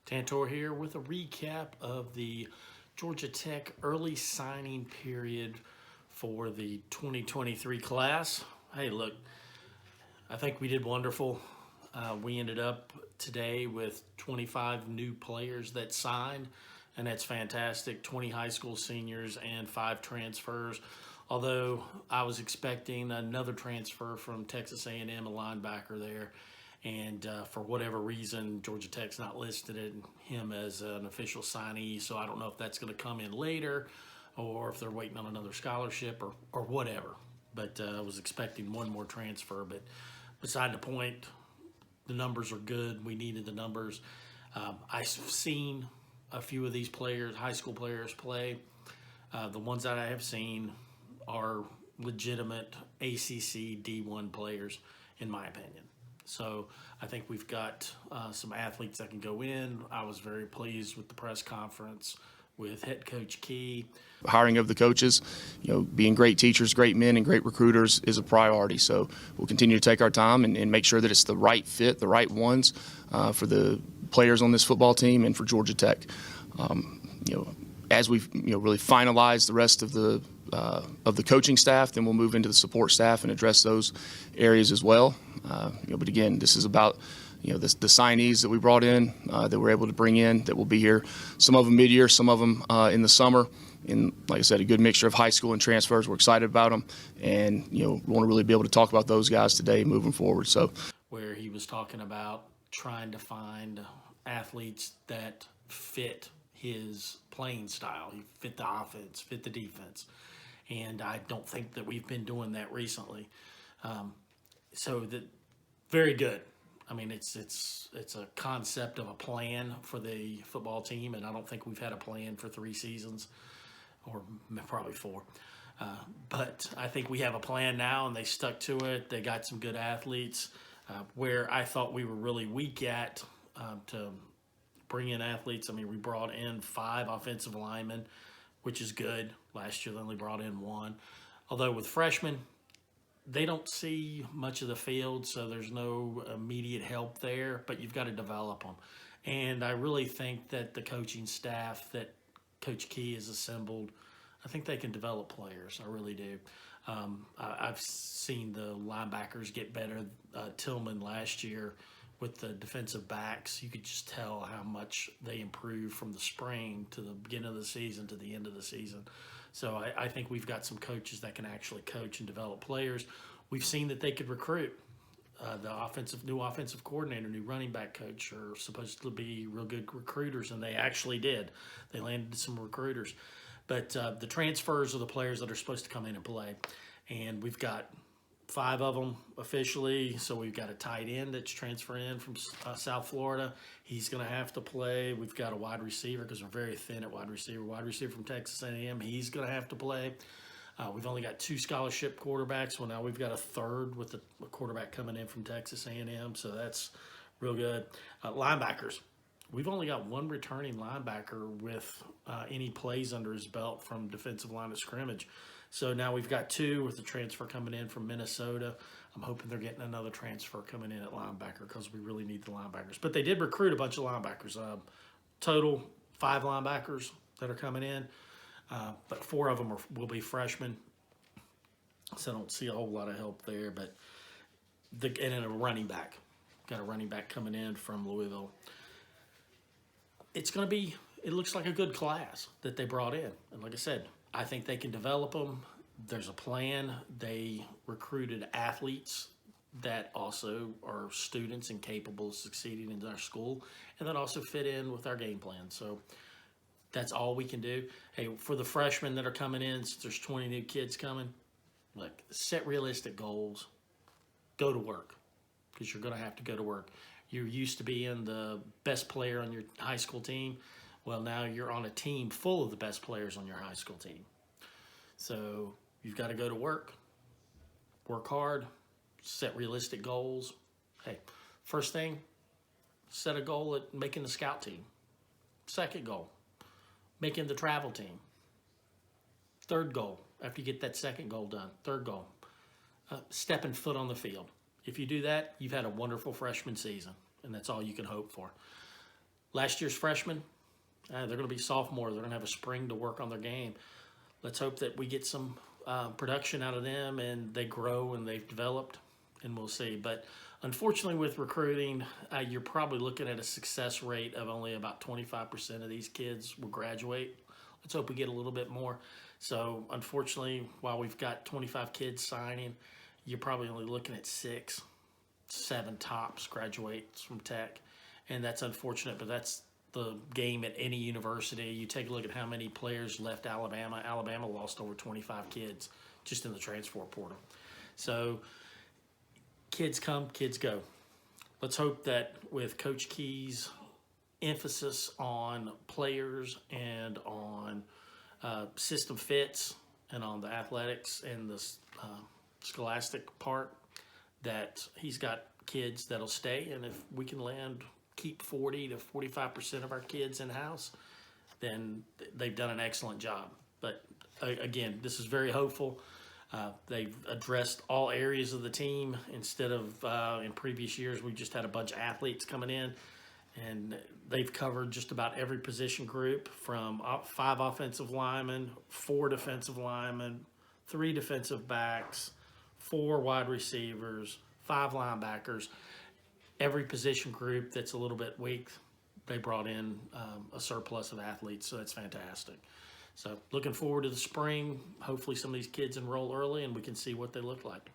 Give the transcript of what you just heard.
Tantor here with a recap of the Georgia Tech early signing period for the 2023 class. Hey, look, I think we did wonderful. We ended up today with 25 new players that signed, and that's fantastic. 20 high school seniors and 5 transfers. Although I was expecting another transfer from Texas A&M, a linebacker there. And for whatever reason, Georgia Tech's not listed him as an official signee, so I don't know if that's going to come in later or if they're waiting on another scholarship or whatever. But I was expecting one more transfer. But beside the point, the numbers are good. We needed the numbers. I've seen a few of these players, high school players, play. The ones that I have seen are legitimate ACC D1 players, in my opinion. So I think we've got some athletes that can go in. I was very pleased with the press conference with head coach Key. Hiring of the coaches, being great teachers, great men, and great recruiters is a priority. So we'll continue to take our time and make sure that it's the right fit, the right ones for the players on this football team and for Georgia Tech. As we've really finalized the rest of the coaching staff, then we'll move into the support staff and address those areas as well. But again, this is about the signees that we brought in, that we're able to bring in, that will be here. Some of them mid-year, some of them in the summer. And like I said, a good mixture of high school and transfers. We're excited about them, and we want to really be able to talk about those guys today moving forward. So, where he was talking about trying to find athletes that fit his playing style, he fit the offense, fit the defense, and I don't think that we've been doing that recently. So that very good. I mean, it's a concept of a plan for the football team, and I don't think we've had a plan for 3 seasons, or probably 4. But I think we have a plan now, and they stuck to it. They got some good athletes. Where I thought we were really weak at to bring in athletes. I mean, we brought in 5 offensive linemen, which is good. Last year they only brought in 1. Although with freshmen, they don't see much of the field, so there's no immediate help there, but you've got to develop them. And I really think that the coaching staff that Coach Key has assembled, I think they can develop players. I really do. I've seen the linebackers get better. Tillman last year with the defensive backs, you could just tell how much they improved from the spring to the beginning of the season to the end of the season. So I think we've got some coaches that can actually coach and develop players. We've seen that they could recruit. The new offensive coordinator, new running back coach are supposed to be real good recruiters, and they actually did. They landed some recruiters. But the transfers are the players that are supposed to come in and play. And we've got 5 of them officially. So we've got a tight end that's transferring in from South Florida. He's going to have to play. We've got a wide receiver because we're very thin at wide receiver. Wide receiver from Texas A&M, he's going to have to play. We've only got 2 scholarship quarterbacks. Well, now we've got a third with a quarterback coming in from Texas A&M, so that's real good. Linebackers. We've only got 1 returning linebacker with any plays under his belt from defensive line of scrimmage. So now we've got 2 with the transfer coming in from Minnesota. I'm hoping they're getting another transfer coming in at linebacker because we really need the linebackers. But they did recruit a bunch of linebackers. Total 5 linebackers that are coming in. But 4 of them will be freshmen. So I don't see a whole lot of help there. But and then a running back. Got a running back coming in from Louisville. It's going to be, it looks like a good class that they brought in. And like I said, I think they can develop them. There's a plan. They recruited athletes that also are students and capable of succeeding in our school, and that also fit in with our game plan. So that's all we can do. Hey, for the freshmen that are coming in, since there's 20 new kids coming, look, set realistic goals. Go to work, because you're going to have to go to work. You're used to being the best player on your high school team. Well, now you're on a team full of the best players on your high school team. So you've got to go to work hard, set realistic goals. Hey, first thing, set a goal at making the scout team. Second goal, making the travel team. Third goal, after you get that second goal done, third goal, stepping foot on the field. If you do that, you've had a wonderful freshman season, and that's all you can hope for. Last year's freshmen, they're going to be sophomores. They're going to have a spring to work on their game. Let's hope that we get some production out of them and they grow and they've developed, and we'll see. But unfortunately, with recruiting, you're probably looking at a success rate of only about 25% of these kids will graduate. Let's hope we get a little bit more. So unfortunately, while we've got 25 kids signing, you're probably only looking at 6, 7 tops graduates from Tech. And that's unfortunate, but that's the game at any university. You take a look at how many players left Alabama. Alabama lost over 25 kids just in the transfer portal. So kids come, kids go. Let's hope that with Coach Key's emphasis on players and on system fits and on the athletics and the scholastic part, that he's got kids that'll stay. And if we can keep 40 to 45% of our kids in-house, then they've done an excellent job. But again, this is very hopeful. They've addressed all areas of the team instead of in previous years we just had a bunch of athletes coming in, and they've covered just about every position group from 5 offensive linemen, 4 defensive linemen, 3 defensive backs, 4 wide receivers, 5 linebackers. Every position group that's a little bit weak, they brought in a surplus of athletes, so that's fantastic. So looking forward to the spring. Hopefully some of these kids enroll early and we can see what they look like.